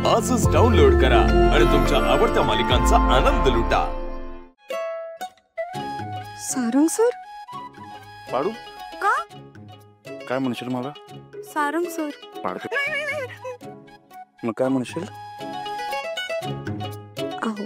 आजच डाउनलोड करा आणि तुमच्या आवडत्या मालिकांचा आनंद लुटा। सारंग सर पाडू का काय म्हणशील मला? सारंग सर पाडू मग काय म्हणशील? आहो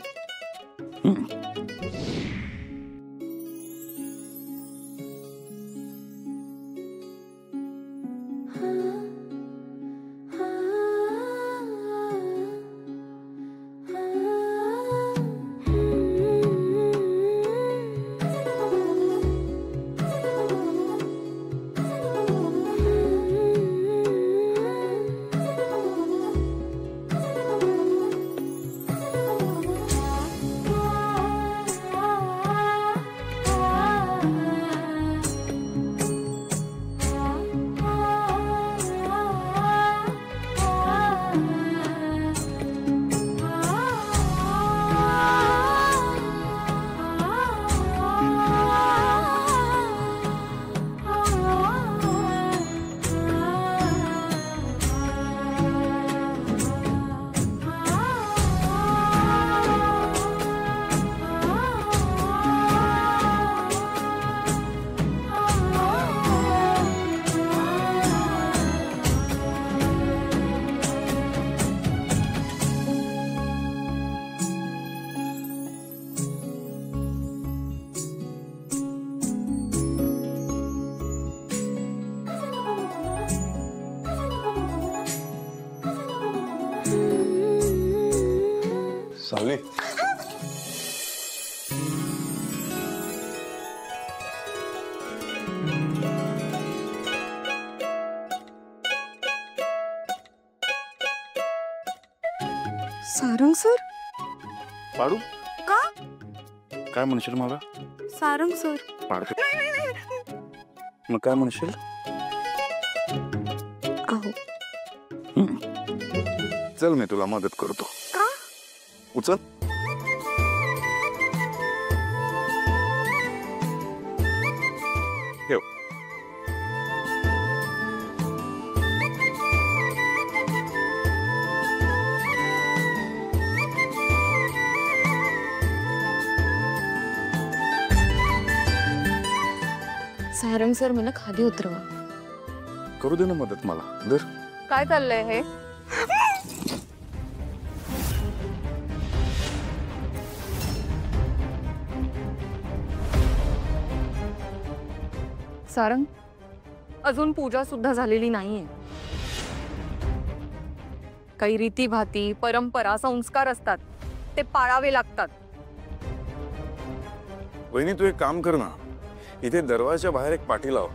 सावली सारंग सर पाडू का काय म्हणशील मला? सारंग सर पाडू मग काय म्हणशील? आहो चल मी तुला मदत करतो। का उचल ठेव। सारंग सर मला खाली उतरवा। करू दे ना मदत मला। दर काय चाललंय हे? सारंग अजून पूजा सुद्धा झालेली नाहीये। काही रीती भाती परंपरा संस्कार असतात ते पाळावे लागतात। वहिनी तू एक काम कर ना, इथे दरवाजाच्या बाहेर एक पाटी लाव।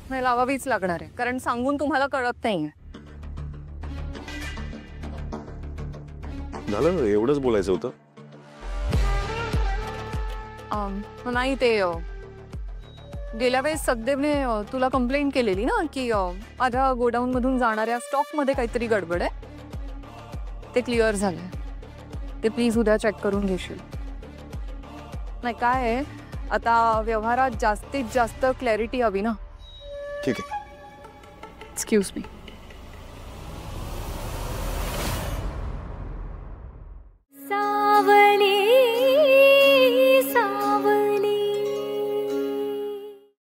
नाही लावावीच लागणार आहे कारण सांगून तुम्हाला कळत नाहीये। झालं एवढंच बोलायचं होतं? नाही ते गेल्या वेळेस सखदेवने तुला कंप्लेंट केलेली ना की माझ्या गोडाऊन मधून जाणाऱ्या स्टॉक मध्ये काहीतरी गडबड आहे। ते क्लिअर झालंय। ते प्लीज उद्या चेक करून घेशील। नाही काय आहे आता व्यवहारात जास्तीत जास्त क्लॅरिटी हवी ना। ठीक आहे। Excuse me.